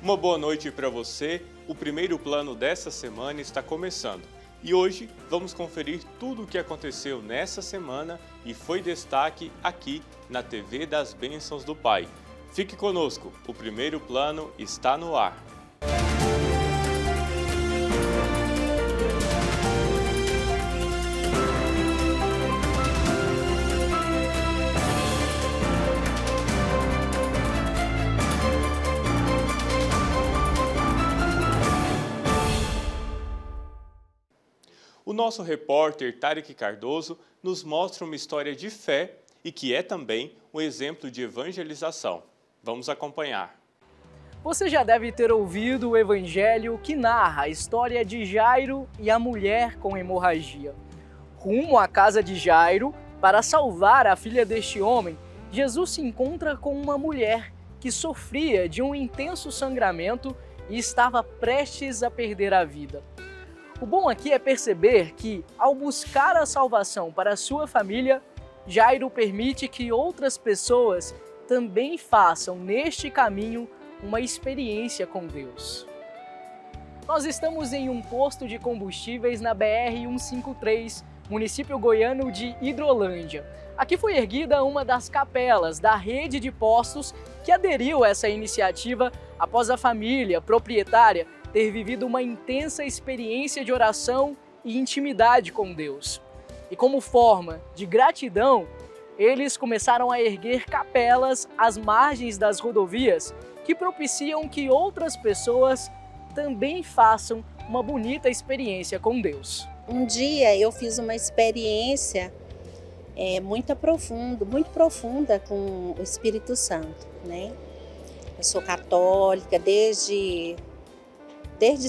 Uma boa noite para você. O primeiro plano dessa semana está começando. E hoje vamos conferir tudo o que aconteceu nessa semana e foi destaque aqui na TV das Bênçãos do Pai. Fique conosco, o primeiro plano está no ar. O nosso repórter Tarek Cardoso nos mostra uma história de fé e que é também um exemplo de evangelização. Vamos acompanhar. Você já deve ter ouvido o evangelho que narra a história de Jairo e a mulher com hemorragia. Rumo à casa de Jairo, para salvar a filha deste homem, Jesus se encontra com uma mulher que sofria de um intenso sangramento e estava prestes a perder a vida. O bom aqui é perceber que, ao buscar a salvação para a sua família, Jairo permite que outras pessoas também façam neste caminho uma experiência com Deus. Nós estamos em um posto de combustíveis na BR-153, município goiano de Hidrolândia. Aqui foi erguida uma das capelas da rede de postos que aderiu a essa iniciativa após a família proprietária ter vivido uma intensa experiência de oração e intimidade com Deus. E como forma de gratidão, eles começaram a erguer capelas às margens das rodovias que propiciam que outras pessoas também façam uma bonita experiência com Deus. Um dia eu fiz uma experiência muito profunda com o Espírito Santo, né? Eu sou católica desde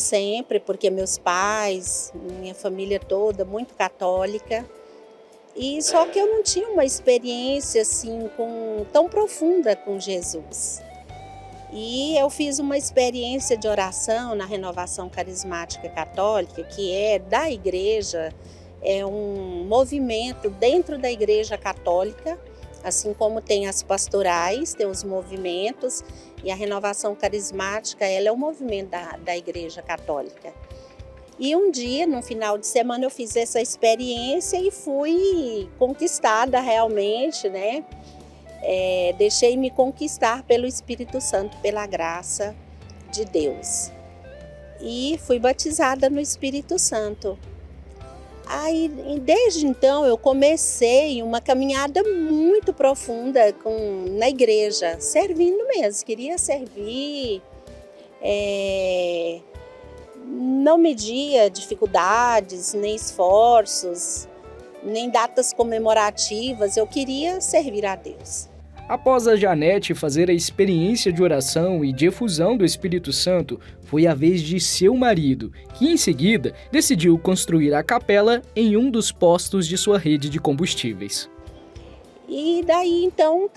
sempre, porque meus pais, minha família toda, muito católica. E só que eu não tinha uma experiência assim tão profunda com Jesus. E eu fiz uma experiência de oração na Renovação Carismática Católica, que é da igreja, é um movimento dentro da Igreja Católica, assim como tem as pastorais, tem os movimentos, e a Renovação Carismática, ela é o movimento da Igreja Católica. E um dia, no final de semana, eu fiz essa experiência e fui conquistada realmente, né? Deixei-me conquistar pelo Espírito Santo, pela graça de Deus. E fui batizada no Espírito Santo. Aí, desde então, eu comecei uma caminhada muito profunda na igreja, servindo mesmo, queria servir, não media dificuldades, nem esforços, nem datas comemorativas, eu queria servir a Deus. Após a Janete fazer a experiência de oração e de efusão do Espírito Santo, foi a vez de seu marido, que em seguida decidiu construir a capela em um dos postos de sua rede de combustíveis. E daí então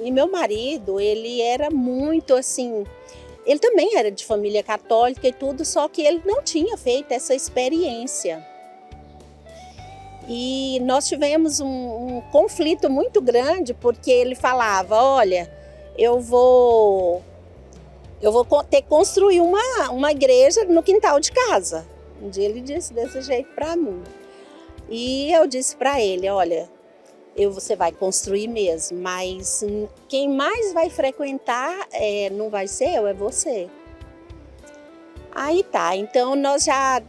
e meu marido, ele era muito assim, ele também era de família católica e tudo, só que ele não tinha feito essa experiência. E nós tivemos um conflito muito grande, porque ele falava, olha, eu vou ter que construir uma igreja no quintal de casa. Um dia ele disse desse jeito para mim. E eu disse para ele, olha, você vai construir mesmo, mas quem mais vai frequentar não vai ser eu, é você. Aí tá, então nós já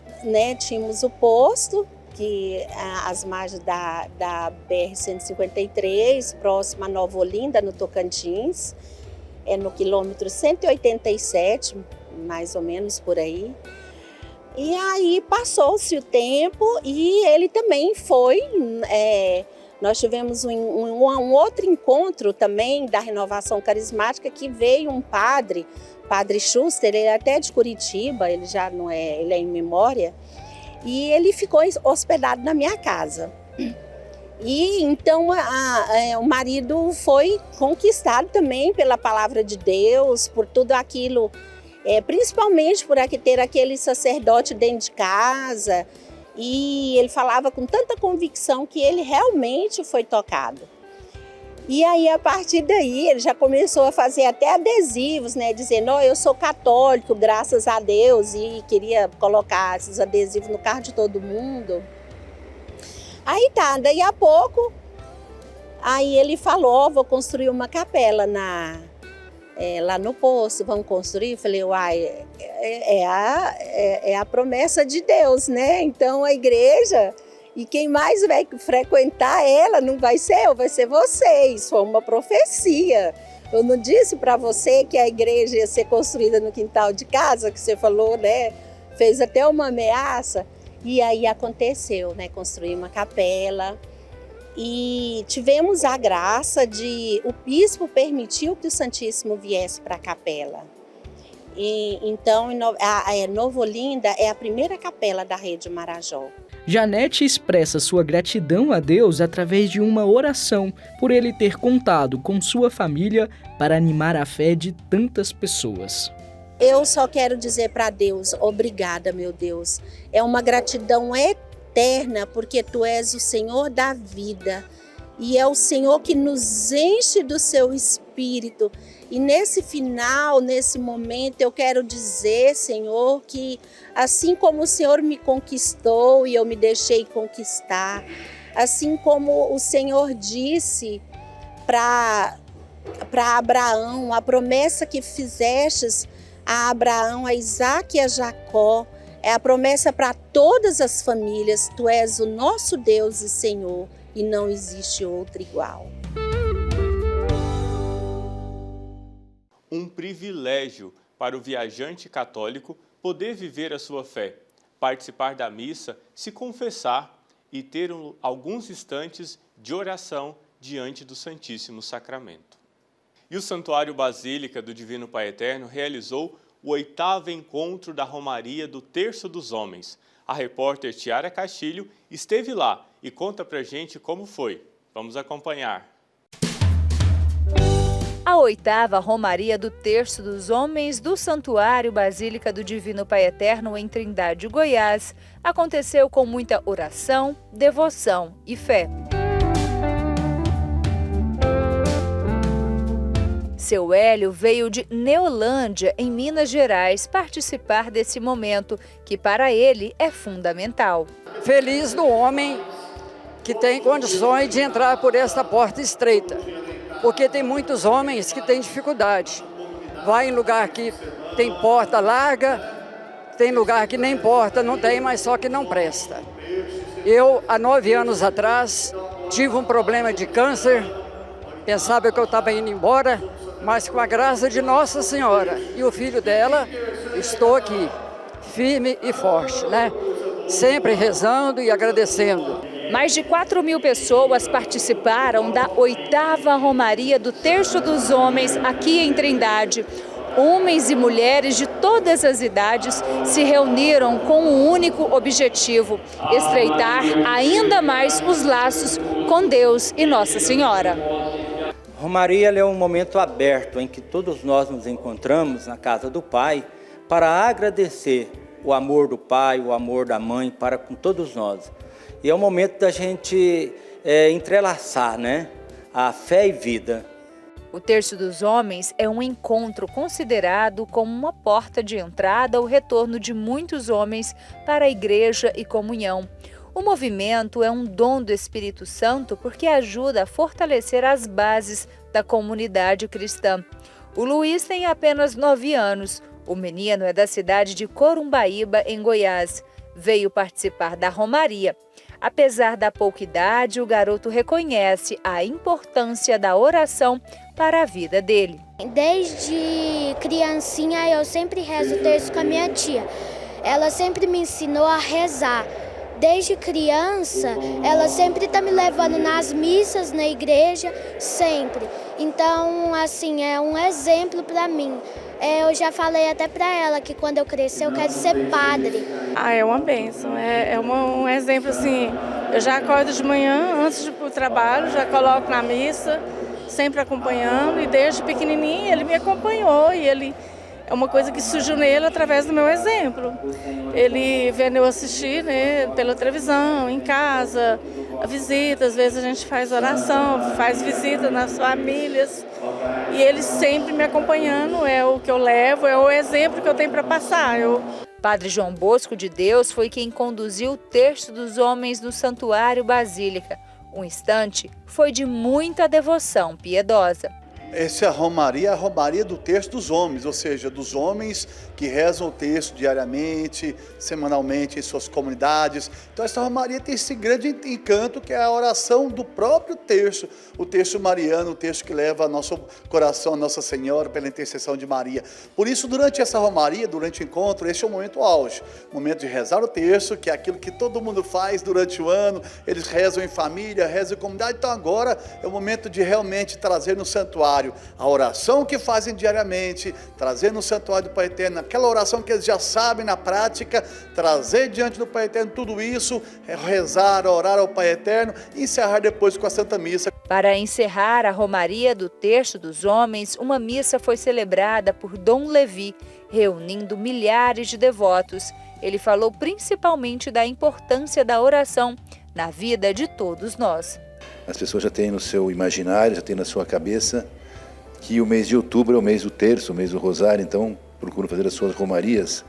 tínhamos o posto, que as margens da BR-153, próxima a Nova Olinda, no Tocantins, no quilômetro 187, mais ou menos por aí. E aí passou-se o tempo e ele também foi, nós tivemos um outro encontro também da Renovação Carismática, que veio um padre Schuster, ele é até de Curitiba, ele já não é, ele é em memória, e ele ficou hospedado na minha casa. E então o marido foi conquistado também pela palavra de Deus, por tudo aquilo, principalmente por ter aquele sacerdote dentro de casa. E ele falava com tanta convicção que ele realmente foi tocado. E aí, a partir daí, ele já começou a fazer até adesivos, né? Dizendo, oh, eu sou católico, graças a Deus, e queria colocar esses adesivos no carro de todo mundo. Aí tá, daí a pouco, aí ele falou, vou construir uma capela lá no poço, vamos construir? Eu falei, uai, é a promessa de Deus, né? Então a igreja, e quem mais vai frequentar ela não vai ser eu, vai ser vocês. Foi uma profecia. Eu não disse para você que a igreja ia ser construída no quintal de casa, que você falou, né? Fez até uma ameaça. E aí aconteceu, né? Construir uma capela. E tivemos a graça o bispo permitiu que o Santíssimo viesse para a capela. E, então, Nova Olinda é a primeira capela da Rede Marajó. Janete expressa sua gratidão a Deus através de uma oração por ele ter contado com sua família para animar a fé de tantas pessoas. Eu só quero dizer para Deus, obrigada, meu Deus. É uma gratidão eterna, porque Tu és o Senhor da vida. E é o Senhor que nos enche do Seu Espírito. E nesse final, nesse momento, eu quero dizer, Senhor, que assim como o Senhor me conquistou e eu me deixei conquistar, assim como o Senhor disse para Abraão, a promessa que fizestes a Abraão, a Isaque e a Jacó, é a promessa para todas as famílias. Tu és o nosso Deus e Senhor, e não existe outro igual. Um privilégio para o viajante católico poder viver a sua fé, participar da missa, se confessar e ter alguns instantes de oração diante do Santíssimo Sacramento. E o Santuário Basílica do Divino Pai Eterno realizou o 8º encontro da Romaria do Terço dos Homens. A repórter Tiara Castilho esteve lá e conta pra gente como foi. Vamos acompanhar. A 8ª Romaria do Terço dos Homens do Santuário Basílica do Divino Pai Eterno em Trindade, Goiás, aconteceu com muita oração, devoção e fé. Seu Hélio veio de Neolândia, em Minas Gerais, participar desse momento, que para ele é fundamental. Feliz do homem que tem condições de entrar por esta porta estreita, porque tem muitos homens que têm dificuldade. Vai em lugar que tem porta larga, tem lugar que nem porta não tem, mas só que não presta. Eu, há 9 anos atrás, tive um problema de câncer, pensava que eu estava indo embora, mas com a graça de Nossa Senhora e o filho dela, estou aqui, firme e forte, né? Sempre rezando e agradecendo. Mais de 4.000 pessoas participaram da 8ª Romaria do Terço dos Homens aqui em Trindade. Homens e mulheres de todas as idades se reuniram com um único objetivo: estreitar ainda mais os laços com Deus e Nossa Senhora. Romaria é um momento aberto em que todos nós nos encontramos na casa do Pai para agradecer o amor do Pai, o amor da Mãe para com todos nós. E é um momento da gente entrelaçar, né, a fé e vida. O Terço dos Homens é um encontro considerado como uma porta de entrada ao retorno de muitos homens para a igreja e comunhão. O movimento é um dom do Espírito Santo porque ajuda a fortalecer as bases da comunidade cristã. O Luiz tem apenas 9 anos. O menino é da cidade de Corumbaíba, em Goiás. Veio participar da Romaria. Apesar da pouca idade, o garoto reconhece a importância da oração para a vida dele. Desde criancinha eu sempre rezo o terço com a minha tia. Ela sempre me ensinou a rezar. Desde criança, ela sempre está me levando nas missas, na igreja, sempre. Então, assim, é um exemplo para mim. Eu já falei até para ela que quando eu crescer eu quero ser padre. É uma bênção, um exemplo assim. Eu já acordo de manhã, antes de ir para o trabalho, já coloco na missa, sempre acompanhando. E desde pequenininho ele me acompanhou e ele é uma coisa que surgiu nele através do meu exemplo. Ele vendo eu assistir, né, pela televisão, em casa, a visita, às vezes a gente faz oração, faz visita nas famílias. E ele sempre me acompanhando, é o que eu levo, é o exemplo que eu tenho para passar. Padre João Bosco de Deus foi quem conduziu o Terço dos Homens no Santuário Basílica. Um instante foi de muita devoção piedosa. Essa romaria é a romaria do Terço dos Homens, ou seja, dos homens que rezam o terço diariamente, semanalmente em suas comunidades. Então essa romaria tem esse grande encanto que é a oração do próprio terço, o terço mariano, o terço que leva ao nosso coração a Nossa Senhora pela intercessão de Maria. Por isso, durante essa romaria, durante o encontro, esse é o momento auge, o momento de rezar o terço, que é aquilo que todo mundo faz durante o ano, eles rezam em família, rezam em comunidade. Então agora é o momento de realmente trazer no santuário a oração que fazem diariamente, trazer no santuário do Pai Eterno, aquela oração que eles já sabem na prática, trazer diante do Pai Eterno tudo isso, rezar, orar ao Pai Eterno e encerrar depois com a Santa Missa. Para encerrar a romaria do Terço dos Homens, uma missa foi celebrada por Dom Levi, reunindo milhares de devotos. Ele falou principalmente da importância da oração na vida de todos nós. As pessoas já têm no seu imaginário, já têm na sua cabeça que o mês de outubro é o mês do terço, o mês do rosário, então procuram fazer as suas romarias.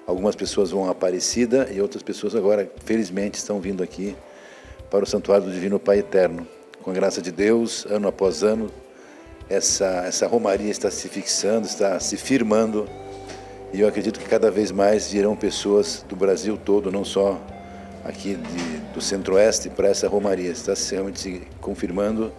Algumas pessoas vão à Aparecida e outras pessoas agora, felizmente, estão vindo aqui para o Santuário do Divino Pai Eterno. Com a graça de Deus, ano após ano, essa romaria está se fixando, está se firmando, e eu acredito que cada vez mais virão pessoas do Brasil todo, não só aqui do Centro-Oeste, para essa romaria. Está realmente se confirmando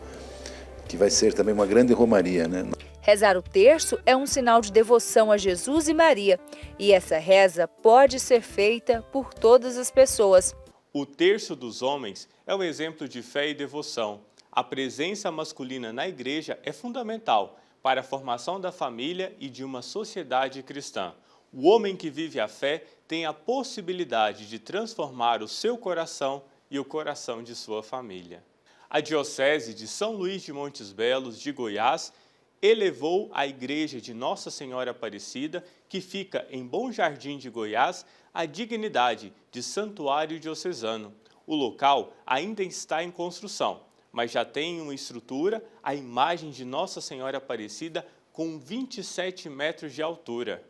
que vai ser também uma grande romaria, né? Rezar o terço é um sinal de devoção a Jesus e Maria, e essa reza pode ser feita por todas as pessoas. O Terço dos Homens é um exemplo de fé e devoção. A presença masculina na igreja é fundamental para a formação da família e de uma sociedade cristã. O homem que vive a fé tem a possibilidade de transformar o seu coração e o coração de sua família. A Diocese de São Luís de Montes Belos, de Goiás, elevou a Igreja de Nossa Senhora Aparecida, que fica em Bom Jardim de Goiás, à dignidade de santuário diocesano. O local ainda está em construção, mas já tem uma estrutura, a imagem de Nossa Senhora Aparecida com 27 metros de altura.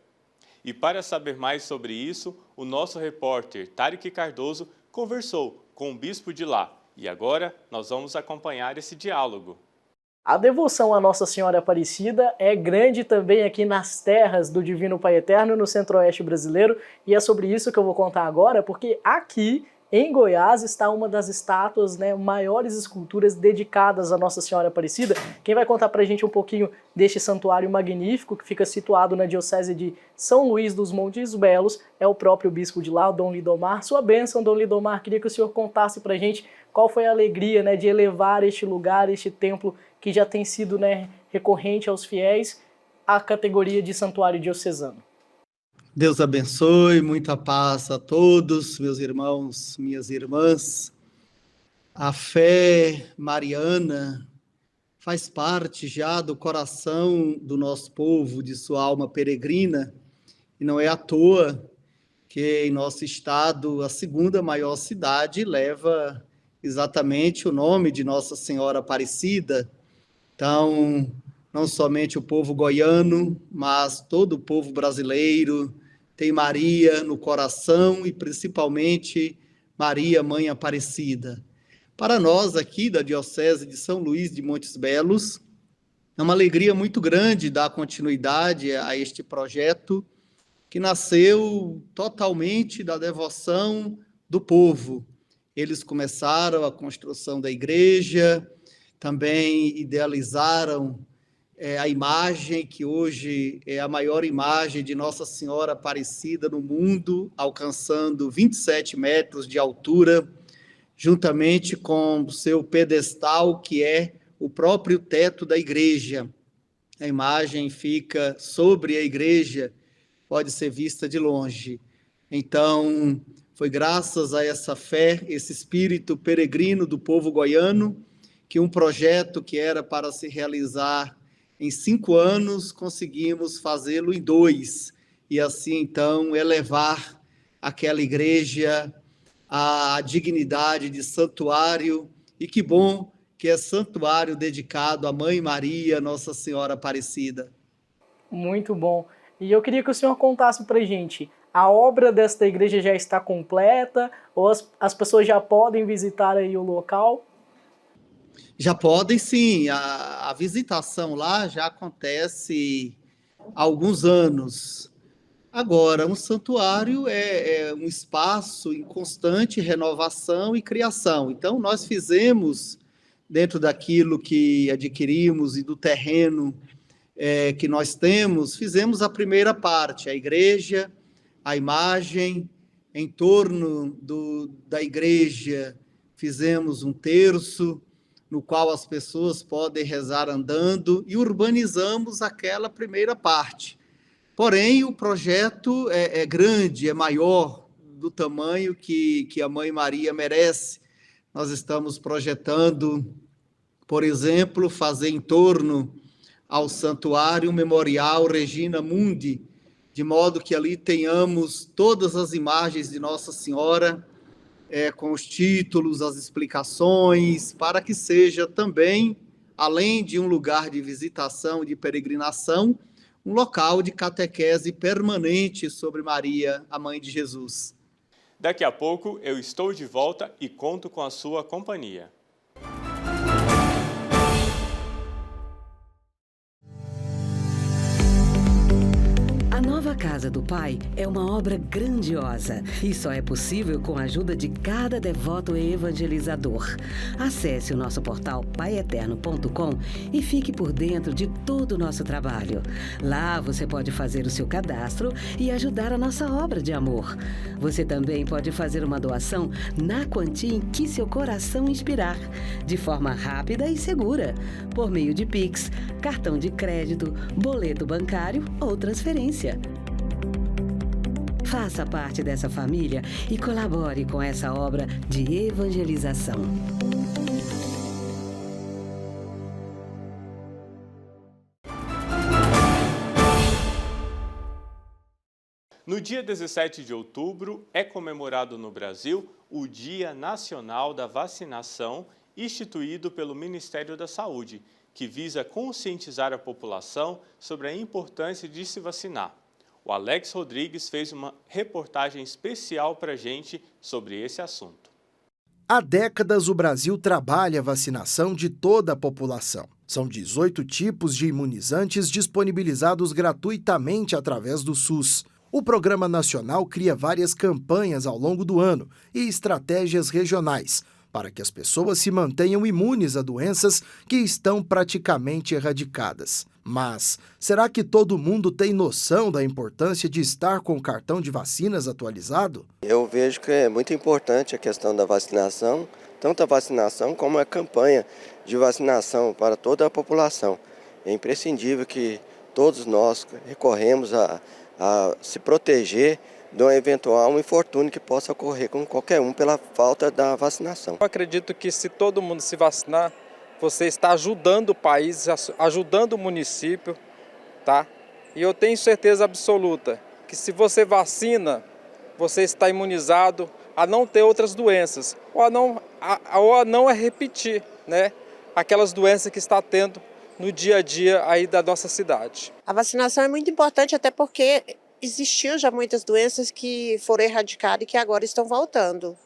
E para saber mais sobre isso, o nosso repórter Tarek Cardoso conversou com o bispo de lá. E agora nós vamos acompanhar esse diálogo. A devoção a Nossa Senhora Aparecida é grande também aqui nas terras do Divino Pai Eterno, no Centro-Oeste brasileiro, e é sobre isso que eu vou contar agora, porque aqui em Goiás está uma das estátuas, maiores esculturas dedicadas a Nossa Senhora Aparecida. Quem vai contar pra gente um pouquinho deste santuário magnífico que fica situado na Diocese de São Luís dos Montes Belos é o próprio bispo de lá, o Dom Lidomar. Sua bênção, Dom Lidomar, queria que o senhor contasse pra gente qual foi a alegria de elevar este lugar, este templo que já tem sido recorrente aos fiéis, à categoria de santuário diocesano. Deus abençoe, muita paz a todos, meus irmãos, minhas irmãs. A fé mariana faz parte já do coração do nosso povo, de sua alma peregrina, e não é à toa que em nosso estado a segunda maior cidade leva exatamente o nome de Nossa Senhora Aparecida. Então, não somente o povo goiano, mas todo o povo brasileiro tem Maria no coração e principalmente Maria, Mãe Aparecida. Para nós aqui da Diocese de São Luís de Montes Belos, é uma alegria muito grande dar continuidade a este projeto que nasceu totalmente da devoção do povo. Eles começaram a construção da igreja, também idealizaram a imagem que hoje é a maior imagem de Nossa Senhora Aparecida no mundo, alcançando 27 metros de altura, juntamente com o seu pedestal, que é o próprio teto da igreja. A imagem fica sobre a igreja, pode ser vista de longe. Então, foi graças a essa fé, esse espírito peregrino do povo goiano, que um projeto que era para se realizar Em 5 anos, conseguimos fazê-lo em 2, e assim, então, elevar aquela igreja à dignidade de santuário, e que bom que é santuário dedicado à Mãe Maria, Nossa Senhora Aparecida. Muito bom. E eu queria que o senhor contasse para a gente, a obra desta igreja já está completa, ou as pessoas já podem visitar aí o local? Já podem, sim. A visitação lá já acontece há alguns anos. Agora, um santuário é um espaço em constante renovação e criação. Então, nós fizemos, dentro daquilo que adquirimos e do terreno que nós temos, fizemos a primeira parte, a igreja, a imagem, em torno da igreja fizemos um terço, no qual as pessoas podem rezar andando, e urbanizamos aquela primeira parte. Porém, o projeto é grande, é maior, do tamanho que a Mãe Maria merece. Nós estamos projetando, por exemplo, fazer em torno ao santuário memorial Regina Mundi, de modo que ali tenhamos todas as imagens de Nossa Senhora, com os títulos, as explicações, para que seja também, além de um lugar de visitação, de peregrinação, um local de catequese permanente sobre Maria, a Mãe de Jesus. Daqui a pouco eu estou de volta e conto com a sua companhia. A nova Casa do Pai é uma obra grandiosa e só é possível com a ajuda de cada devoto e evangelizador. Acesse o nosso portal paieterno.com e fique por dentro de todo o nosso trabalho. Lá você pode fazer o seu cadastro e ajudar a nossa obra de amor. Você também pode fazer uma doação na quantia em que seu coração inspirar, de forma rápida e segura, por meio de Pix, cartão de crédito, boleto bancário ou transferência. Faça parte dessa família e colabore com essa obra de evangelização. No dia 17 de outubro é comemorado no Brasil o Dia Nacional da Vacinação, instituído pelo Ministério da Saúde, que visa conscientizar a população sobre a importância de se vacinar. O Alex Rodrigues fez uma reportagem especial para a gente sobre esse assunto. Há décadas, o Brasil trabalha a vacinação de toda a população. São 18 tipos de imunizantes disponibilizados gratuitamente através do SUS. O Programa Nacional cria várias campanhas ao longo do ano e estratégias regionais para que as pessoas se mantenham imunes a doenças que estão praticamente erradicadas. Mas será que todo mundo tem noção da importância de estar com o cartão de vacinas atualizado? Eu vejo que é muito importante a questão da vacinação, tanto a vacinação como a campanha de vacinação para toda a população. É imprescindível que todos nós recorremos a se proteger de um eventual infortúnio que possa ocorrer com qualquer um pela falta da vacinação. Eu acredito que se todo mundo se vacinar, você está ajudando o país, ajudando o município, tá? E eu tenho certeza absoluta que se você vacina, você está imunizado a não ter outras doenças, ou a não repetir, né, aquelas doenças que está tendo no dia a dia aí da nossa cidade. A vacinação é muito importante até porque existiam já muitas doenças que foram erradicadas e que agora estão voltando.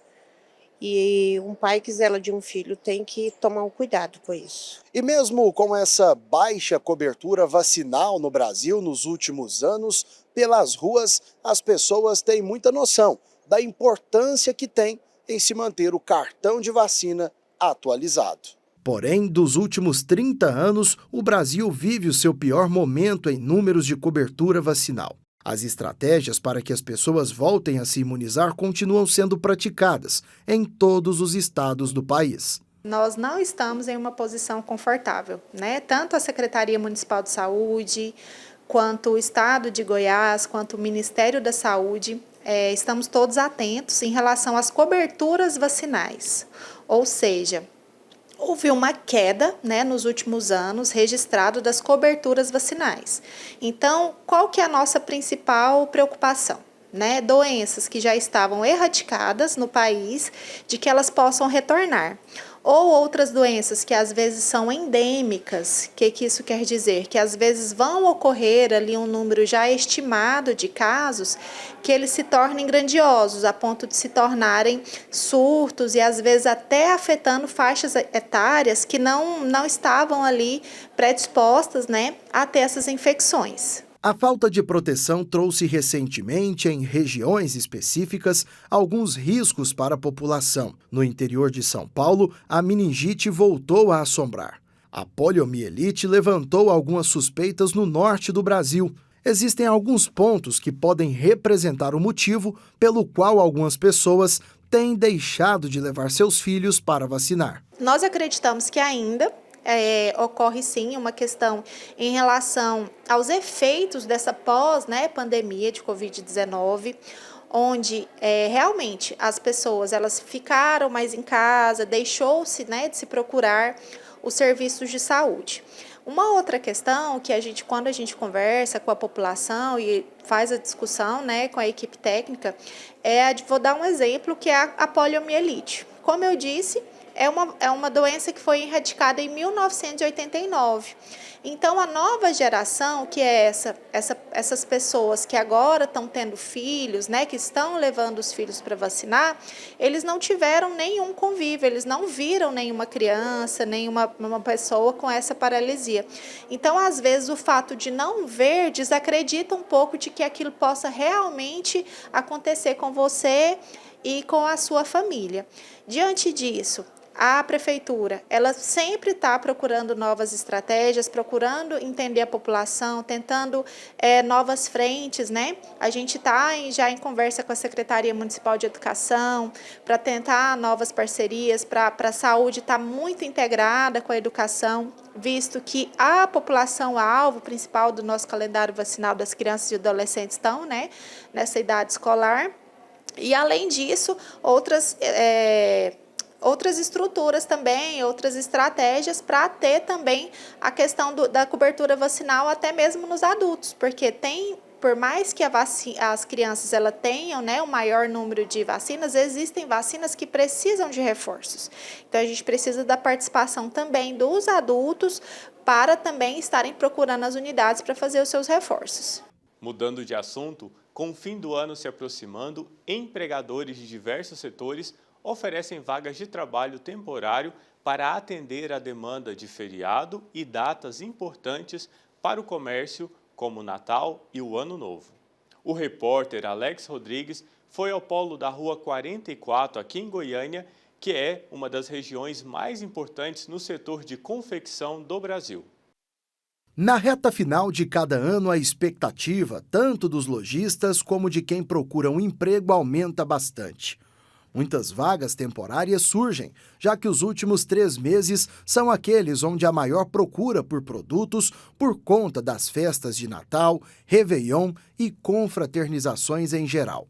E um pai que zela de um filho tem que tomar um cuidado com isso. E mesmo com essa baixa cobertura vacinal no Brasil nos últimos anos, pelas ruas as pessoas têm muita noção da importância que tem em se manter o cartão de vacina atualizado. Porém, dos últimos 30 anos, o Brasil vive o seu pior momento em números de cobertura vacinal. As estratégias para que as pessoas voltem a se imunizar continuam sendo praticadas em todos os estados do país. Nós não estamos em uma posição confortável, né? Tanto a Secretaria Municipal de Saúde, quanto o Estado de Goiás, quanto o Ministério da Saúde, estamos todos atentos em relação às coberturas vacinais. Ou seja, houve uma queda, né, nos últimos anos registrado das coberturas vacinais. Então, qual que é a nossa principal preocupação? Né, doenças que já estavam erradicadas no país, de que elas possam retornar. Ou outras doenças que às vezes são endêmicas. O que isso quer dizer? Que às vezes vão ocorrer ali um número já estimado de casos, que eles se tornem grandiosos, a ponto de se tornarem surtos e às vezes até afetando faixas etárias que não estavam ali predispostas, né, a ter essas infecções. A falta de proteção trouxe recentemente, em regiões específicas, alguns riscos para a população. No interior de São Paulo, a meningite voltou a assombrar. A poliomielite levantou algumas suspeitas no norte do Brasil. Existem alguns pontos que podem representar o motivo pelo qual algumas pessoas têm deixado de levar seus filhos para vacinar. Nós acreditamos que ainda ocorre sim uma questão em relação aos efeitos dessa pós-pandemia de Covid-19, onde realmente as pessoas elas ficaram mais em casa, deixou-se, né, de se procurar os serviços de saúde. Uma outra questão que quando a gente conversa com a população e faz a discussão, né, com a equipe técnica, vou dar um exemplo, que é a poliomielite. Como eu disse, é uma doença que foi erradicada em 1989. Então, a nova geração, que é essas pessoas que agora estão tendo filhos, né, que estão levando os filhos para vacinar, eles não tiveram nenhum convívio, eles não viram nenhuma criança, nenhuma pessoa com essa paralisia. Então, às vezes, o fato de não ver desacredita um pouco de que aquilo possa realmente acontecer com você e com a sua família. Diante disso, a prefeitura, ela sempre está procurando novas estratégias, procurando entender a população, tentando novas frentes, né? A gente está já em conversa com a Secretaria Municipal de Educação para tentar novas parcerias, para a saúde estar muito integrada com a educação, visto que a população-alvo principal do nosso calendário vacinal das crianças e adolescentes estão, né, nessa idade escolar. E, além disso, outras estruturas também, outras estratégias para ter também a questão da cobertura vacinal até mesmo nos adultos, porque por mais que as crianças tenham, né, um maior número de vacinas, existem vacinas que precisam de reforços. Então, a gente precisa da participação também dos adultos para também estarem procurando as unidades para fazer os seus reforços. Mudando de assunto, com o fim do ano se aproximando, empregadores de diversos setores oferecem vagas de trabalho temporário para atender a demanda de feriado e datas importantes para o comércio, como o Natal e o Ano Novo. O repórter Alex Rodrigues foi ao polo da Rua 44, aqui em Goiânia, que é uma das regiões mais importantes no setor de confecção do Brasil. Na reta final de cada ano, a expectativa, tanto dos lojistas como de quem procura um emprego, aumenta bastante. Muitas vagas temporárias surgem, já que os últimos 3 meses são aqueles onde há maior procura por produtos por conta das festas de Natal, Réveillon e confraternizações em geral.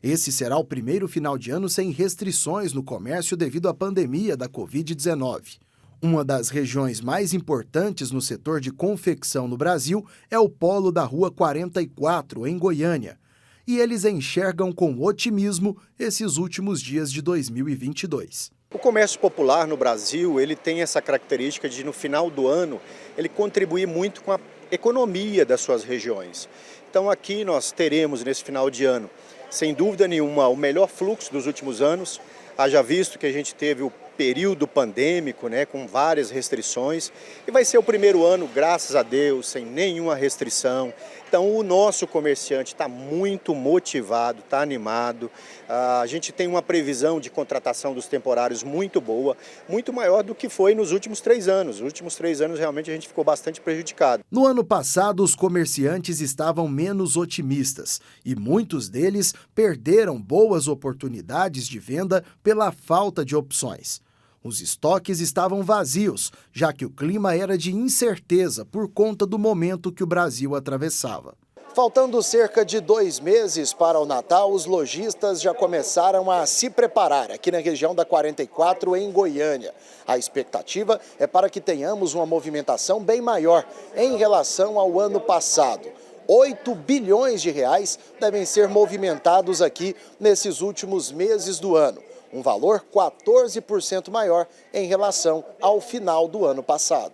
Esse será o primeiro final de ano sem restrições no comércio devido à pandemia da Covid-19. Uma das regiões mais importantes no setor de confecção no Brasil é o polo da Rua 44, em Goiânia. E eles enxergam com otimismo esses últimos dias de 2022. O comércio popular no Brasil, ele tem essa característica de, no final do ano, ele contribuir muito com a economia das suas regiões. Então aqui nós teremos, nesse final de ano, sem dúvida nenhuma, o melhor fluxo dos últimos anos. Haja visto que a gente teve o período pandêmico, né, com várias restrições, e vai ser o primeiro ano, graças a Deus, sem nenhuma restrição. Então o nosso comerciante está muito motivado, está animado. A gente tem uma previsão de contratação dos temporários muito boa, muito maior do que foi nos últimos 3 anos. Nos últimos 3 anos realmente a gente ficou bastante prejudicado. No ano passado, os comerciantes estavam menos otimistas e muitos deles perderam boas oportunidades de venda pela falta de opções. Os estoques estavam vazios, já que o clima era de incerteza por conta do momento que o Brasil atravessava. Faltando cerca de 2 meses para o Natal, os lojistas já começaram a se preparar aqui na região da 44, em Goiânia. A expectativa é para que tenhamos uma movimentação bem maior em relação ao ano passado. 8 bilhões de reais devem ser movimentados aqui nesses últimos meses do ano. Um valor 14% maior em relação ao final do ano passado.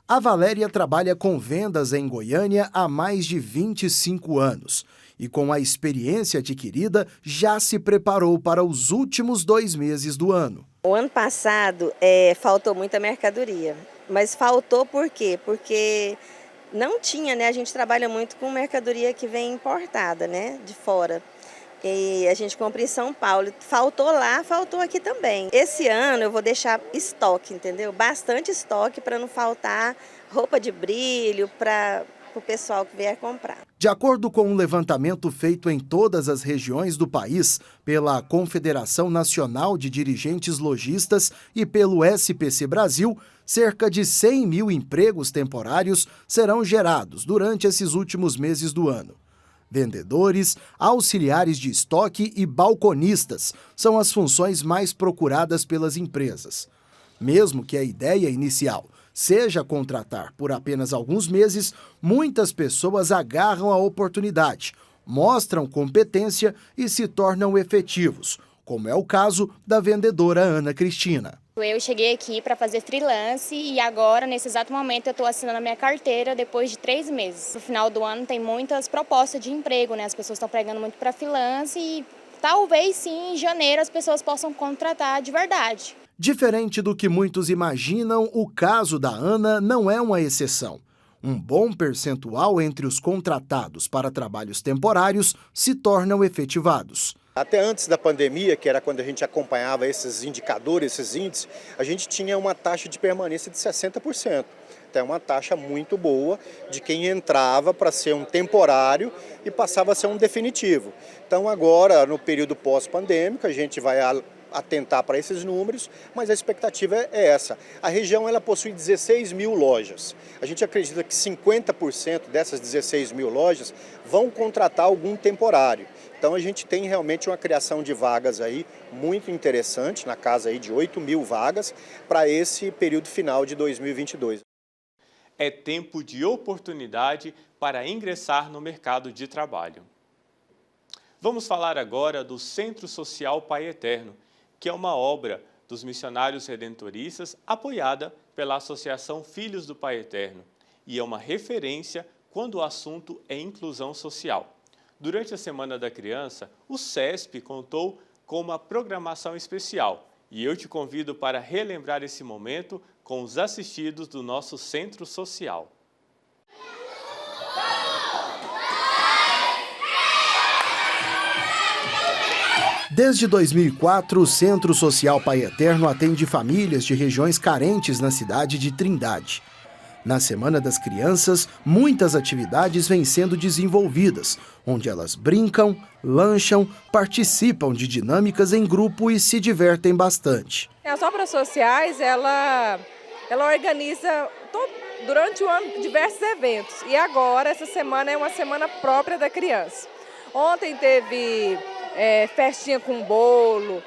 A Valéria trabalha com vendas em Goiânia há mais de 25 anos e, com a experiência adquirida, já se preparou para os últimos 2 meses do ano. O ano passado faltou muita mercadoria, mas faltou por quê? Porque não tinha, né? A gente trabalha muito com mercadoria que vem importada, né? De fora. E a gente compra em São Paulo. Faltou lá, faltou aqui também. Esse ano eu vou deixar estoque, entendeu? Bastante estoque para não faltar roupa de brilho para o pessoal que vier comprar. De acordo com um levantamento feito em todas as regiões do país pela Confederação Nacional de Dirigentes Lojistas e pelo SPC Brasil, cerca de 100 mil empregos temporários serão gerados durante esses últimos meses do ano. Vendedores, auxiliares de estoque e balconistas são as funções mais procuradas pelas empresas. Mesmo que a ideia inicial seja contratar por apenas alguns meses, muitas pessoas agarram a oportunidade, mostram competência e se tornam efetivos, como é o caso da vendedora Ana Cristina. Eu cheguei aqui para fazer freelance e agora, nesse exato momento, eu estou assinando a minha carteira depois de 3 meses. No final do ano tem muitas propostas de emprego, né? As pessoas estão pregando muito para freelance e talvez sim, em janeiro, as pessoas possam contratar de verdade. Diferente do que muitos imaginam, o caso da Ana não é uma exceção. Um bom percentual entre os contratados para trabalhos temporários se tornam efetivados. Até antes da pandemia, que era quando a gente acompanhava esses indicadores, esses índices, a gente tinha uma taxa de permanência de 60%. Então é uma taxa muito boa de quem entrava para ser um temporário e passava a ser um definitivo. Então agora, no período pós-pandêmico, a gente vai atentar para esses números, mas a expectativa é essa. A região ela possui 16 mil lojas. A gente acredita que 50% dessas 16 mil lojas vão contratar algum temporário. Então a gente tem realmente uma criação de vagas aí muito interessante, na casa aí de 8 mil vagas, para esse período final de 2022. É tempo de oportunidade para ingressar no mercado de trabalho. Vamos falar agora do Centro Social Pai Eterno, que é uma obra dos missionários redentoristas apoiada pela Associação Filhos do Pai Eterno e é uma referência quando o assunto é inclusão social. Durante a Semana da Criança, o CESP contou com uma programação especial e eu te convido para relembrar esse momento com os assistidos do nosso Centro Social. Desde 2004, o Centro Social Pai Eterno atende famílias de regiões carentes na cidade de Trindade. Na Semana das Crianças, muitas atividades vêm sendo desenvolvidas, onde elas brincam, lancham, participam de dinâmicas em grupo e se divertem bastante. As obras sociais, ela organiza durante o ano diversos eventos. E agora, essa semana é uma semana própria da criança. Ontem teve festinha com bolo,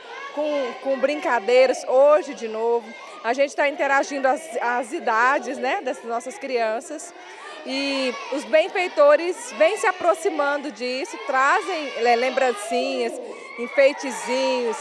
com brincadeiras, hoje de novo. A gente está interagindo as idades, né, das nossas crianças e os benfeitores vêm se aproximando disso, trazem lembrancinhas, enfeitezinhos,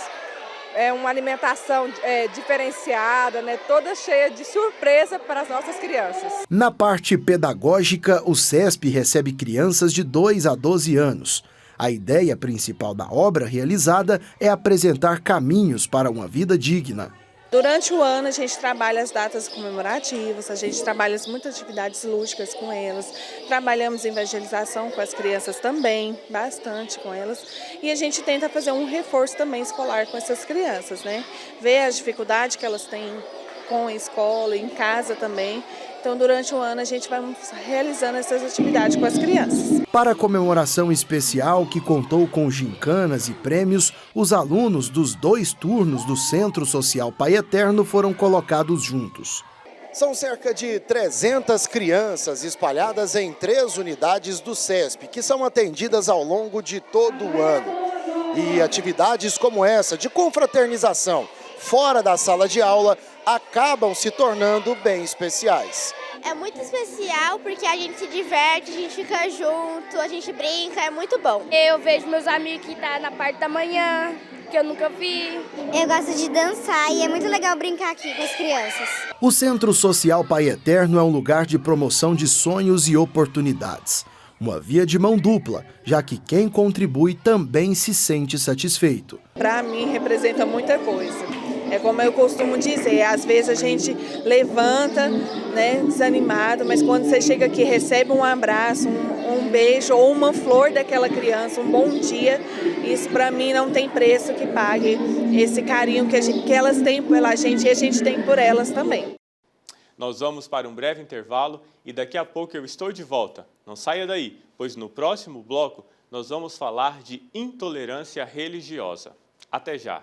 uma alimentação diferenciada, né, toda cheia de surpresa para as nossas crianças. Na parte pedagógica, o CESP recebe crianças de 2 a 12 anos. A ideia principal da obra realizada é apresentar caminhos para uma vida digna. Durante o ano a gente trabalha as datas comemorativas, a gente trabalha muitas atividades lúdicas com elas, trabalhamos evangelização com as crianças também, bastante com elas, e a gente tenta fazer um reforço também escolar com essas crianças, né? Ver as dificuldades que elas têm com a escola, em casa também. Então, durante o ano, a gente vai realizando essas atividades com as crianças. Para a comemoração especial, que contou com gincanas e prêmios, os alunos dos 2 turnos do Centro Social Pai Eterno foram colocados juntos. São cerca de 300 crianças espalhadas em 3 unidades do CESP, que são atendidas ao longo de todo o ano. E atividades como essa, de confraternização, fora da sala de aula, acabam se tornando bem especiais. É muito especial porque a gente se diverte, a gente fica junto, a gente brinca, é muito bom. Eu vejo meus amigos que estão na parte da manhã, que eu nunca vi. Eu gosto de dançar e é muito legal brincar aqui com as crianças. O Centro Social Pai Eterno é um lugar de promoção de sonhos e oportunidades. Uma via de mão dupla, já que quem contribui também se sente satisfeito. Para mim representa muita coisa. É como eu costumo dizer, às vezes a gente levanta, né, desanimado, mas quando você chega aqui recebe um abraço, um beijo ou uma flor daquela criança, um bom dia, isso para mim não tem preço que pague esse carinho que elas têm pela gente e a gente tem por elas também. Nós vamos para um breve intervalo e daqui a pouco eu estou de volta. Não saia daí, pois no próximo bloco nós vamos falar de intolerância religiosa. Até já!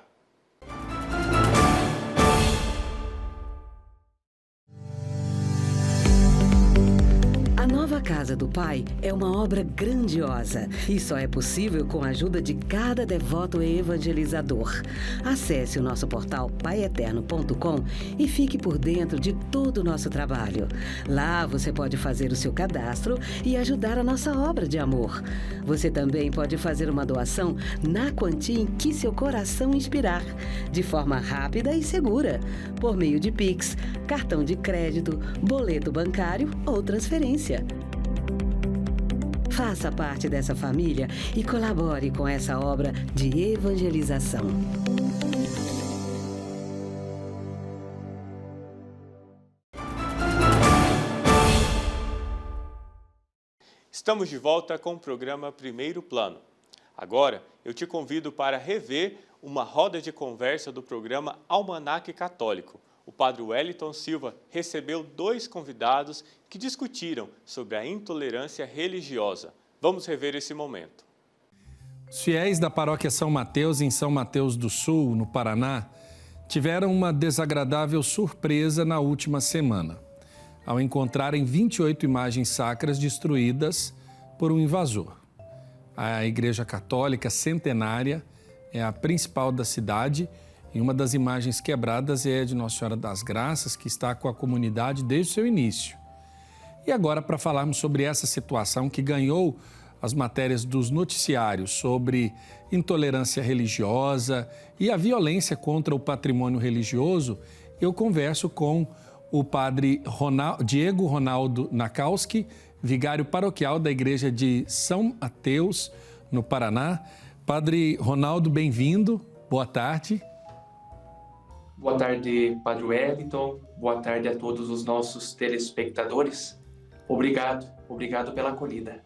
A nova casa do Pai é uma obra grandiosa e só é possível com a ajuda de cada devoto e evangelizador. Acesse o nosso portal paieterno.com e fique por dentro de todo o nosso trabalho. Lá você pode fazer o seu cadastro e ajudar a nossa obra de amor. Você também pode fazer uma doação na quantia em que seu coração inspirar, de forma rápida e segura, por meio de Pix, cartão de crédito, boleto bancário ou transferência. Faça parte dessa família e colabore com essa obra de evangelização. Estamos de volta com o programa Primeiro Plano. Agora, eu te convido para rever uma roda de conversa do programa Almanaque Católico. O padre Wellington Silva recebeu 2 convidados que discutiram sobre a intolerância religiosa. Vamos rever esse momento. Os fiéis da paróquia São Mateus, em São Mateus do Sul, no Paraná, tiveram uma desagradável surpresa na última semana, ao encontrarem 28 imagens sacras destruídas por um invasor. A Igreja Católica Centenária é a principal da cidade e uma das imagens quebradas é a de Nossa Senhora das Graças, que está com a comunidade desde o seu início. E agora, para falarmos sobre essa situação que ganhou as matérias dos noticiários sobre intolerância religiosa e a violência contra o patrimônio religioso, eu converso com o padre Diego Ronaldo Nakowski, vigário paroquial da Igreja de São Mateus, no Paraná. Padre Ronaldo, bem-vindo. Boa tarde. Boa tarde, Padre Wellington. Boa tarde a todos os nossos telespectadores. Obrigado pela acolhida.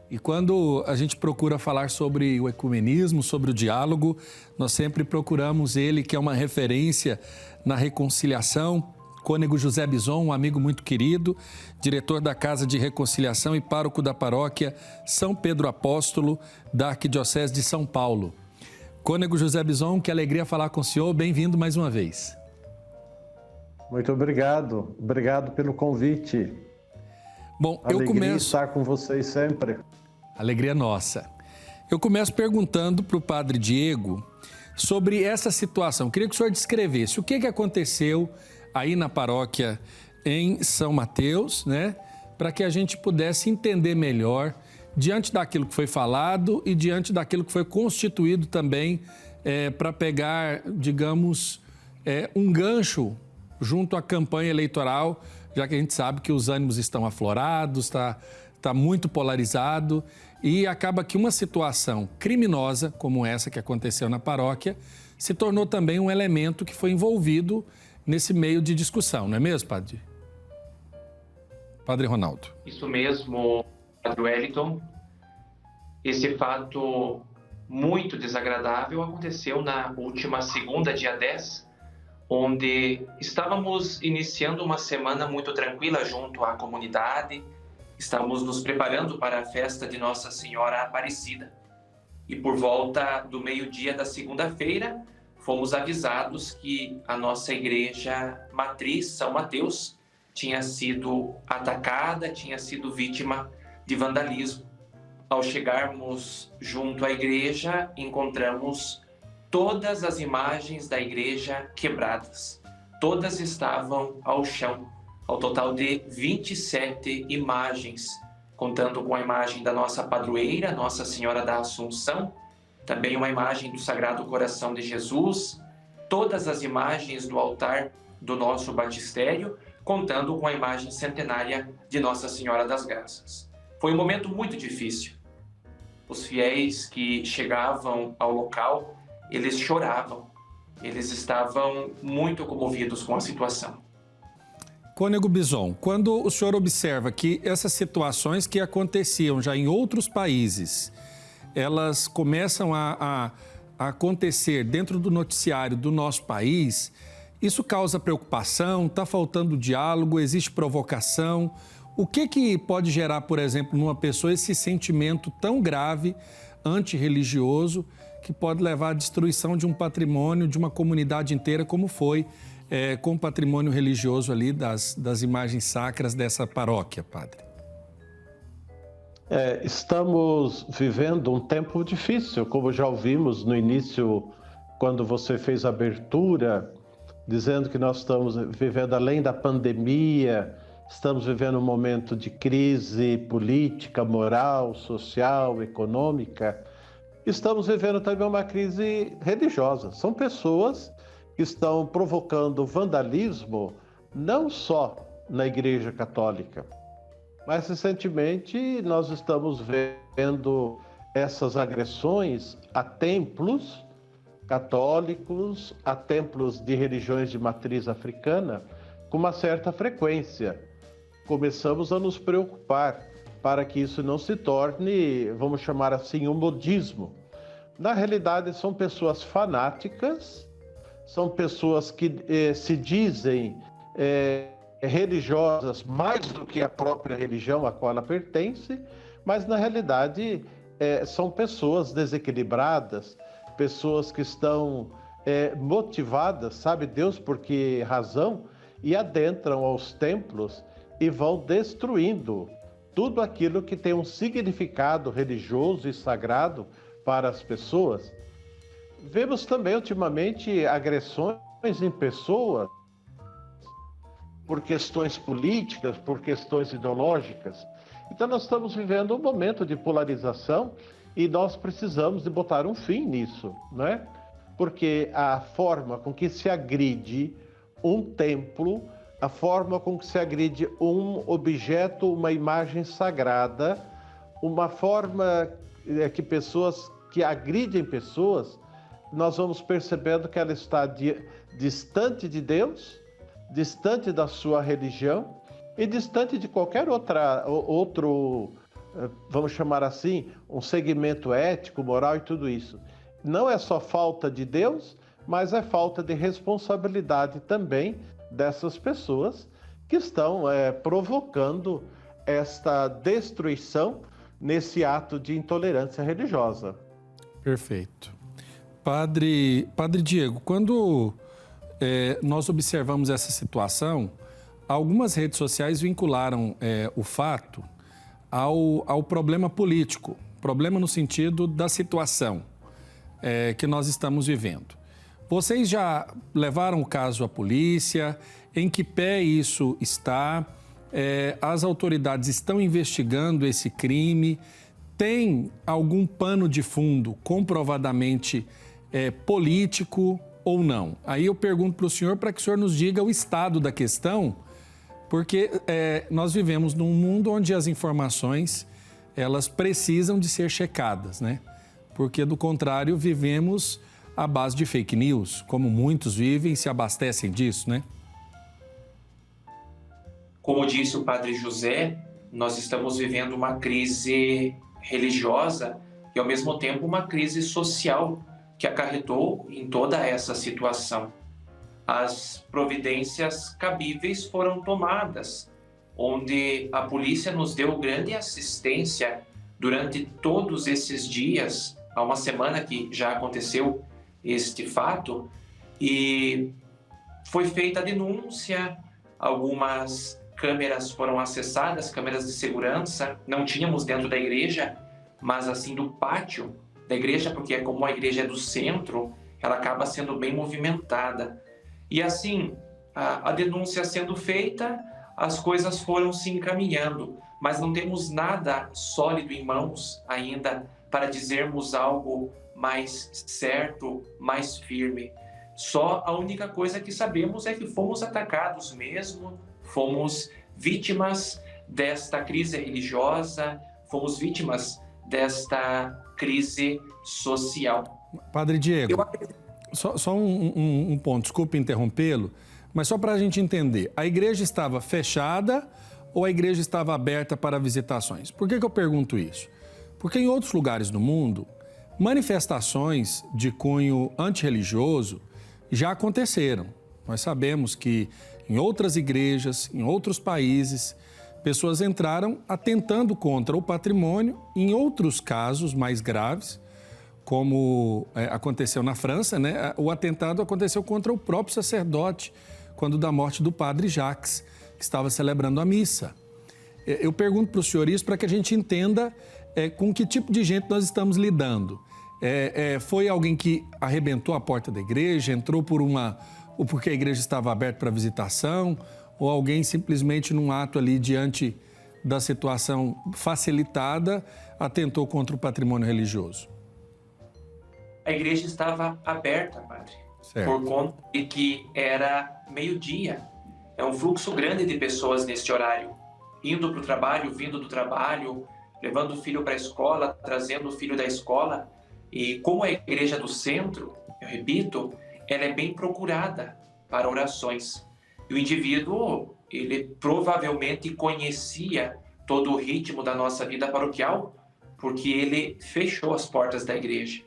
E quando a gente procura falar sobre o ecumenismo, sobre o diálogo, nós sempre procuramos ele, que é uma referência na reconciliação. Cônego José Bison, um amigo muito querido, diretor da Casa de Reconciliação e pároco da paróquia São Pedro Apóstolo, da Arquidiocese de São Paulo. Cônego José Bison, que alegria falar com o senhor. Bem-vindo mais uma vez. Muito obrigado. Obrigado pelo convite. Bom, eu começo... Alegria estar com vocês sempre. Alegria nossa. Eu começo perguntando para o padre Diego sobre essa situação. Queria que o senhor descrevesse o que aconteceu aí na paróquia em São Mateus, né? Para que a gente pudesse entender melhor diante daquilo que foi falado e diante daquilo que foi constituído também para pegar, digamos, um gancho junto à campanha eleitoral, já que a gente sabe que os ânimos estão aflorados, está muito polarizado e acaba que uma situação criminosa como essa que aconteceu na paróquia se tornou também um elemento que foi envolvido nesse meio de discussão, não é mesmo, padre? Padre Ronaldo. Isso mesmo, Padre Wellington. Esse fato muito desagradável aconteceu na última segunda, dia 10, onde estávamos iniciando uma semana muito tranquila junto à comunidade, estávamos nos preparando para a festa de Nossa Senhora Aparecida. E por volta do meio-dia da segunda-feira, fomos avisados que a nossa igreja matriz, São Mateus, tinha sido atacada, tinha sido vítima de vandalismo. Ao chegarmos junto à igreja, encontramos todas as imagens da igreja quebradas. Todas estavam ao chão, ao total de 27 imagens, contando com a imagem da nossa padroeira, Nossa Senhora da Assunção, também uma imagem do Sagrado Coração de Jesus, todas as imagens do altar do nosso batistério, contando com a imagem centenária de Nossa Senhora das Graças. Foi um momento muito difícil. Os fiéis que chegavam ao local, eles choravam, eles estavam muito comovidos com a situação. Cônego Bison, quando o senhor observa que essas situações que aconteciam já em outros países, elas começam a acontecer dentro do noticiário do nosso país, isso causa preocupação, está faltando diálogo, existe provocação. O que pode gerar, por exemplo, numa pessoa esse sentimento tão grave, antirreligioso, que pode levar à destruição de um patrimônio, de uma comunidade inteira, como foi com o patrimônio religioso ali das imagens sacras dessa paróquia, padre? Estamos vivendo um tempo difícil, como já ouvimos no início, quando você fez a abertura, dizendo que nós estamos vivendo além da pandemia, estamos vivendo um momento de crise política, moral, social, econômica. Estamos vivendo também uma crise religiosa. São pessoas que estão provocando vandalismo não só na Igreja Católica, mas recentemente nós estamos vendo essas agressões a templos católicos, a templos de religiões de matriz africana, com uma certa frequência. Começamos a nos preocupar para que isso não se torne, vamos chamar assim, um modismo. Na realidade, são pessoas fanáticas, são pessoas que se dizem religiosas mais do que a própria religião a qual ela pertence, mas na realidade são pessoas desequilibradas, pessoas que estão motivadas, sabe Deus por que razão, e adentram aos templos e vão destruindo tudo aquilo que tem um significado religioso e sagrado para as pessoas. Vemos também ultimamente agressões em pessoas por questões políticas, por questões ideológicas. Então nós estamos vivendo um momento de polarização e nós precisamos de botar um fim nisso, né? Porque a forma com que se agride um templo, a forma com que se agride um objeto, uma imagem sagrada, uma forma que pessoas que agridem pessoas, nós vamos percebendo que ela está distante de Deus, distante da sua religião e distante de qualquer outro, vamos chamar assim, um segmento ético, moral e tudo isso. Não é só falta de Deus, mas é falta de responsabilidade também dessas pessoas que estão provocando esta destruição nesse ato de intolerância religiosa. Perfeito. Padre Diego, quando nós observamos essa situação, algumas redes sociais vincularam o fato ao problema político, problema no sentido da situação que nós estamos vivendo. Vocês já levaram o caso à polícia? Em que pé isso está? As autoridades estão investigando esse crime? Tem algum pano de fundo comprovadamente político ou não? Aí eu pergunto para o senhor para que o senhor nos diga o estado da questão, porque nós vivemos num mundo onde as informações elas precisam de ser checadas, né? Porque do contrário vivemos à base de fake news, como muitos vivem e se abastecem disso, né? Como disse o Padre José, nós estamos vivendo uma crise religiosa e, ao mesmo tempo, uma crise social que acarretou em toda essa situação. As providências cabíveis foram tomadas, onde a polícia nos deu grande assistência durante todos esses dias, há uma semana que já aconteceu este fato, e foi feita a denúncia, algumas câmeras foram acessadas, câmeras de segurança, não tínhamos dentro da igreja, mas assim do pátio da igreja, porque como a igreja é do centro, ela acaba sendo bem movimentada. E assim, a denúncia sendo feita, as coisas foram se encaminhando, mas não temos nada sólido em mãos ainda para dizermos algo mais certo, mais firme. Só a única coisa que sabemos é que fomos atacados mesmo, fomos vítimas desta crise religiosa, fomos vítimas desta crise social. Padre Diego, só um ponto, desculpe interrompê-lo, mas só para a gente entender, a igreja estava fechada ou a igreja estava aberta para visitações? Por que eu pergunto isso? Porque em outros lugares do mundo, manifestações de cunho antirreligioso já aconteceram. Nós sabemos que em outras igrejas, em outros países, pessoas entraram atentando contra o patrimônio, em outros casos mais graves, como aconteceu na França, né? O atentado aconteceu contra o próprio sacerdote, quando da morte do padre Jacques, que estava celebrando a missa. Eu pergunto para o senhor isso para que a gente entenda com que tipo de gente nós estamos lidando. Foi alguém que arrebentou a porta da igreja, entrou porque a igreja estava aberta para visitação, ou alguém simplesmente num ato ali diante da situação facilitada atentou contra o patrimônio religioso? A igreja estava aberta, padre, certo, por conta de que era meio-dia. É um fluxo grande de pessoas neste horário, indo para o trabalho, vindo do trabalho, levando o filho para a escola, trazendo o filho da escola. E como a igreja do centro, eu repito, ela é bem procurada para orações. E o indivíduo, ele provavelmente conhecia todo o ritmo da nossa vida paroquial, porque ele fechou as portas da igreja.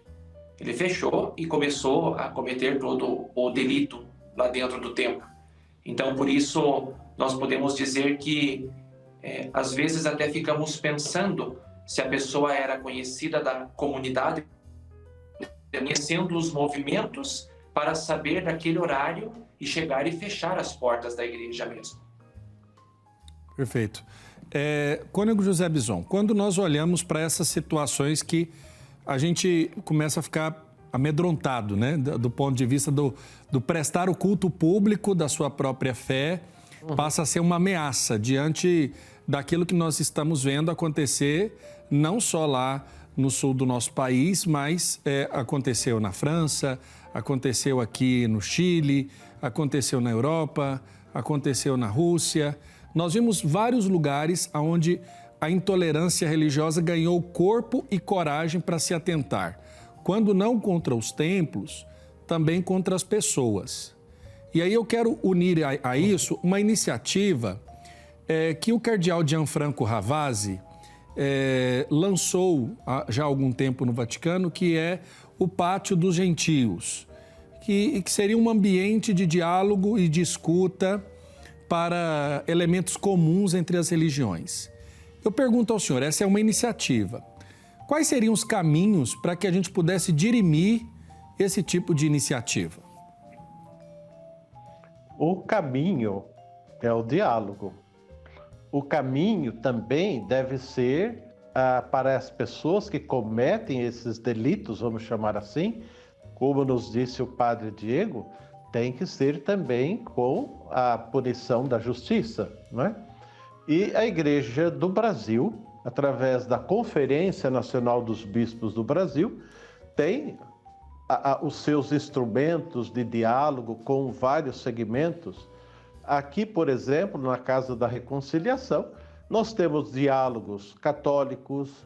Ele fechou e começou a cometer todo o delito lá dentro do templo. Então, por isso, nós podemos dizer que, às vezes, até ficamos pensando se a pessoa era conhecida da comunidade, conhecendo os movimentos para saber daquele horário e chegar e fechar as portas da igreja mesmo. Perfeito. Cônego José Bison, quando nós olhamos para essas situações que a gente começa a ficar amedrontado, né? Do ponto de vista do prestar o culto público da sua própria fé, passa a ser uma ameaça diante daquilo que nós estamos vendo acontecer, não só lá no sul do nosso país, mas aconteceu na França, aconteceu aqui no Chile, aconteceu na Europa, aconteceu na Rússia. Nós vimos vários lugares onde a intolerância religiosa ganhou corpo e coragem para se atentar. Quando não contra os templos, também contra as pessoas. E aí eu quero unir a isso uma iniciativa que o cardeal Gianfranco Ravasi lançou já há algum tempo no Vaticano, que é o Pátio dos Gentios, que seria um ambiente de diálogo e de escuta para elementos comuns entre as religiões. Eu pergunto ao senhor, essa é uma iniciativa. Quais seriam os caminhos para que a gente pudesse dirimir esse tipo de iniciativa? O caminho é o diálogo. O caminho também deve ser para as pessoas que cometem esses delitos, vamos chamar assim, como nos disse o padre Diego, tem que ser também com a punição da justiça, não é? E a Igreja do Brasil, através da Conferência Nacional dos Bispos do Brasil, tem os seus instrumentos de diálogo com vários segmentos. Aqui, por exemplo, na Casa da Reconciliação, nós temos diálogos católicos,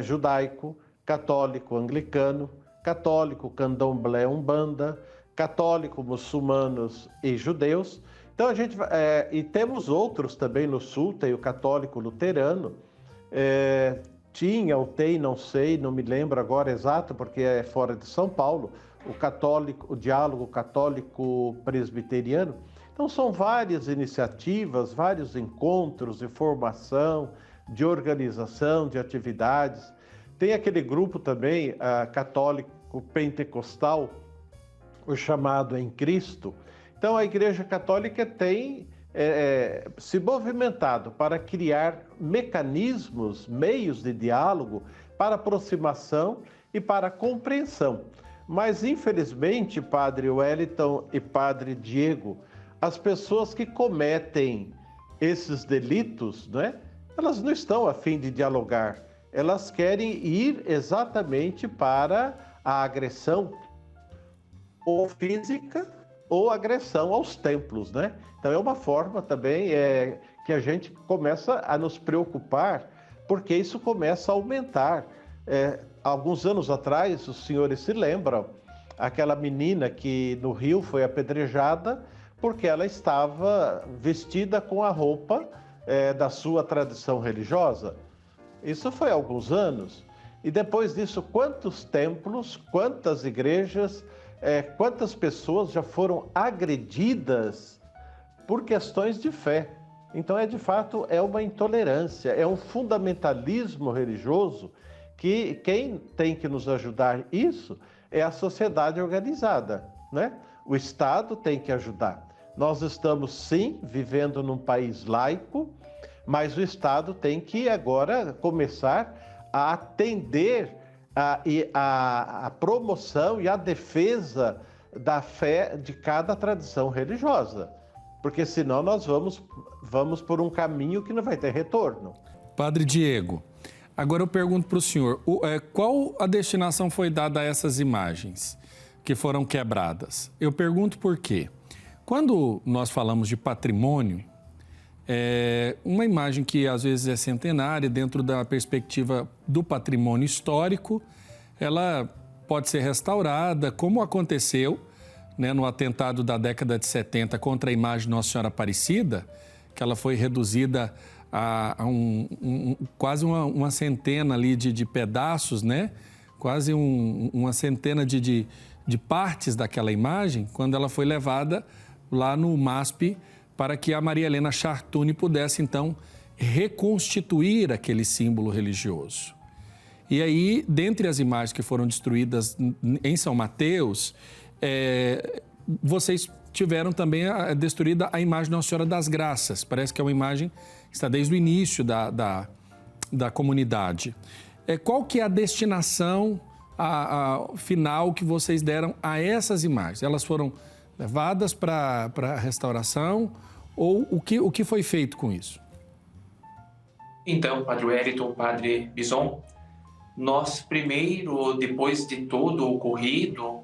judaico, católico anglicano, católico candomblé umbanda, católico muçulmanos e judeus. Então a gente e temos outros também no sul, tem o católico luterano, tinha ou tem, não sei, não me lembro agora exato, porque é fora de São Paulo, o diálogo católico presbiteriano. Então são várias iniciativas, vários encontros de formação, de organização, de atividades. Tem aquele grupo também católico pentecostal, o chamado Em Cristo. Então a Igreja Católica tem se movimentado para criar mecanismos, meios de diálogo para aproximação e para compreensão. Mas, infelizmente, Padre Wellington e Padre Diego, as pessoas que cometem esses delitos, né, elas não estão a fim de dialogar, elas querem ir exatamente para a agressão ou física ou agressão aos templos, né? Então é uma forma também que a gente começa a nos preocupar, porque isso começa a aumentar. Alguns anos atrás, os senhores se lembram, aquela menina que no Rio foi apedrejada porque ela estava vestida com a roupa da sua tradição religiosa. Isso foi há alguns anos. E depois disso, quantos templos, quantas igrejas, quantas pessoas já foram agredidas por questões de fé. Então, de fato, é uma intolerância, é um fundamentalismo religioso que quem tem que nos ajudar isso é a sociedade organizada, né? O Estado tem que ajudar. Nós estamos, sim, vivendo num país laico, mas o Estado tem que agora começar a atender a promoção e a defesa da fé de cada tradição religiosa, porque senão nós vamos por um caminho que não vai ter retorno. Padre Diego, agora eu pergunto para o senhor, qual a destinação foi dada a essas imagens que foram quebradas? Eu pergunto por quê. Quando nós falamos de patrimônio, uma imagem que às vezes é centenária, dentro da perspectiva do patrimônio histórico, ela pode ser restaurada, como aconteceu, né, no atentado da década de 70 contra a imagem de Nossa Senhora Aparecida, que ela foi reduzida a quase uma centena ali de pedaços, né? Quase uma centena de partes daquela imagem, quando ela foi levada lá no MASP para que a Maria Helena Chartuni pudesse, então, reconstituir aquele símbolo religioso. E aí, dentre as imagens que foram destruídas em São Mateus, vocês tiveram também destruída a imagem de Nossa Senhora das Graças. Parece que é uma imagem que está desde o início da comunidade. Qual que é a destinação final que vocês deram a essas imagens? Elas foram levadas para a restauração ou o que foi feito com isso? Então, Padre Wellington, Padre Bison, nós primeiro, depois de todo o ocorrido,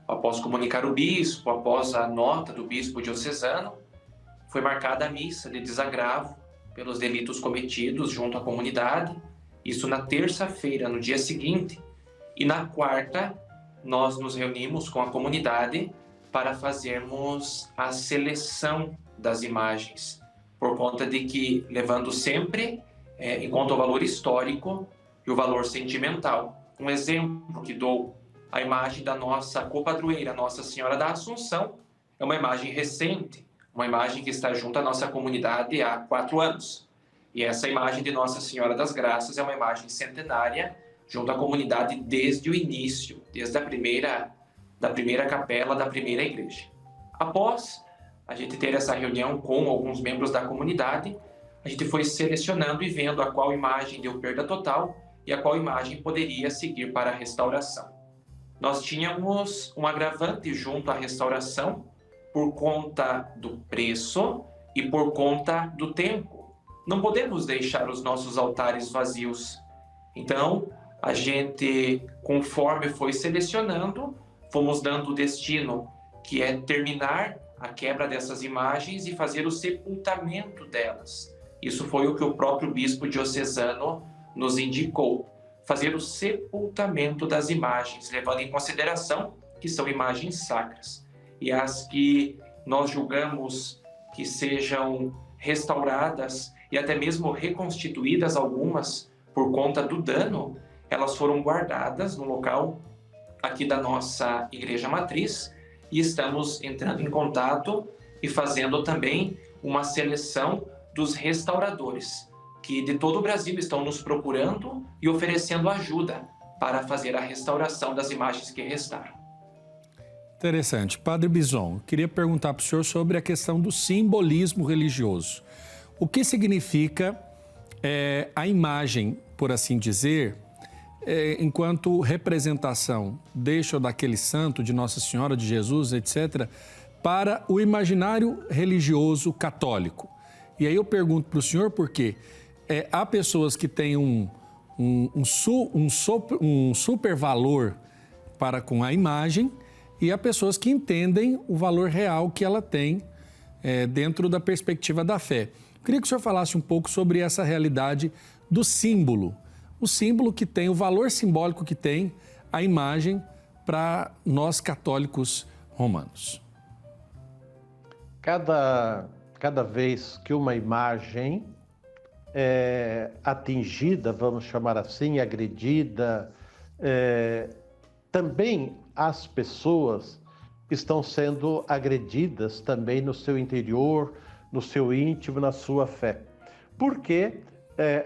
após comunicar o bispo, após a nota do bispo diocesano, foi marcada a missa de desagravo pelos delitos cometidos junto à comunidade, isso na terça-feira, no dia seguinte, e na quarta nós nos reunimos com a comunidade para fazermos a seleção das imagens, por conta de que, levando sempre em conta o valor histórico e o valor sentimental. Um exemplo que dou, a imagem da nossa copadroeira, Nossa Senhora da Assunção, é uma imagem recente, uma imagem que está junto à nossa comunidade há 4 anos. E essa imagem de Nossa Senhora das Graças é uma imagem centenária junto à comunidade desde o início, desde a primeira capela da primeira igreja. Após a gente ter essa reunião com alguns membros da comunidade, a gente foi selecionando e vendo a qual imagem deu perda total e a qual imagem poderia seguir para a restauração. Nós tínhamos um agravante junto à restauração por conta do preço e por conta do tempo. Não podemos deixar os nossos altares vazios. Então, a gente, conforme foi selecionando, fomos dando o destino, que é terminar a quebra dessas imagens e fazer o sepultamento delas. Isso foi o que o próprio bispo diocesano nos indicou. Fazer o sepultamento das imagens, levando em consideração que são imagens sacras. E as que nós julgamos que sejam restauradas e até mesmo reconstituídas, algumas por conta do dano, elas foram guardadas no local aqui da nossa igreja matriz e estamos entrando em contato e fazendo também uma seleção dos restauradores, que de todo o Brasil estão nos procurando e oferecendo ajuda para fazer a restauração das imagens que restaram. Interessante. Padre Bison, queria perguntar para o senhor sobre a questão do simbolismo religioso. O que significa a imagem, por assim dizer, enquanto representação deste ou daquele santo, de Nossa Senhora, de Jesus, etc., para o imaginário religioso católico? E aí eu pergunto para o senhor porque há pessoas que têm um super valor para com a imagem e há pessoas que entendem o valor real que ela tem dentro da perspectiva da fé. Eu queria que o senhor falasse um pouco sobre essa realidade do símbolo. O símbolo que tem, o valor simbólico que tem a imagem para nós católicos romanos. Cada vez que uma imagem é atingida, vamos chamar assim, agredida, também as pessoas estão sendo agredidas também no seu interior, no seu íntimo, na sua fé. Porque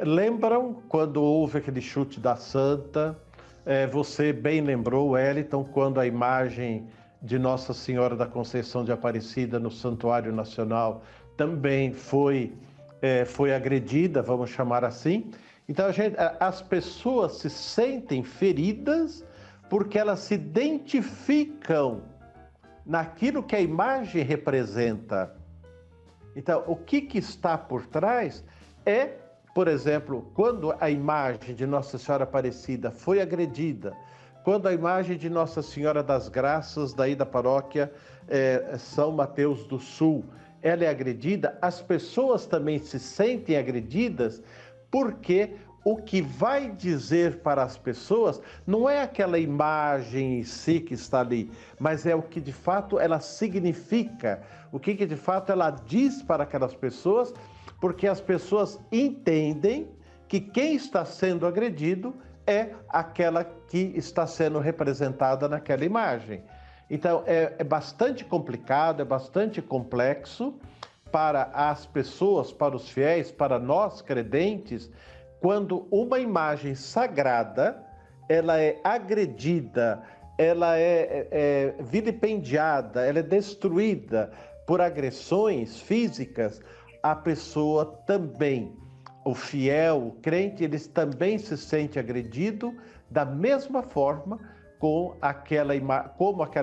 lembram quando houve aquele chute da santa, você bem lembrou, Wellington, quando a imagem de Nossa Senhora da Conceição de Aparecida no Santuário Nacional também foi agredida, vamos chamar assim. Então as pessoas se sentem feridas porque elas se identificam naquilo que a imagem representa. Então, o que está por trás por exemplo, quando a imagem de Nossa Senhora Aparecida foi agredida, quando a imagem de Nossa Senhora das Graças, daí da paróquia São Mateus do Sul, ela é agredida, as pessoas também se sentem agredidas porque o que vai dizer para as pessoas não é aquela imagem em si que está ali, mas é o que de fato ela significa, o que de fato ela diz para aquelas pessoas, porque as pessoas entendem que quem está sendo agredido é aquela que está sendo representada naquela imagem. Então é bastante complicado, é bastante complexo para as pessoas, para os fiéis, para nós credentes, quando uma imagem sagrada, ela é agredida, ela é vilipendiada, ela é destruída por agressões físicas, a pessoa também, o fiel, o crente, eles também se sente agredido da mesma forma como aquela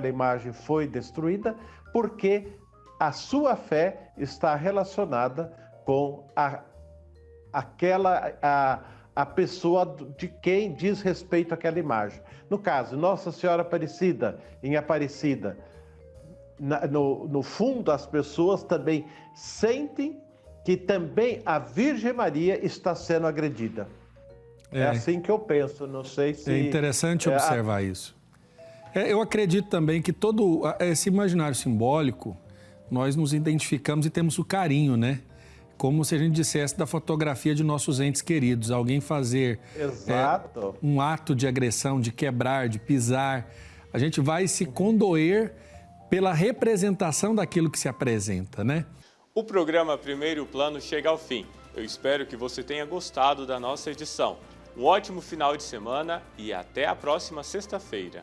imagem foi destruída, porque a sua fé está relacionada com a pessoa de quem diz respeito àquela imagem. No caso, Nossa Senhora Aparecida, em Aparecida, no fundo as pessoas também sentem que também a Virgem Maria está sendo agredida. É assim que eu penso, não sei se... É interessante observar isso. Eu acredito também que todo esse imaginário simbólico, nós nos identificamos e temos o carinho, né? Como se a gente dissesse da fotografia de nossos entes queridos. Alguém fazer um ato de agressão, de quebrar, de pisar. A gente vai se condoer pela representação daquilo que se apresenta, né? O programa Primeiro Plano chega ao fim. Eu espero que você tenha gostado da nossa edição. Um ótimo final de semana e até a próxima sexta-feira.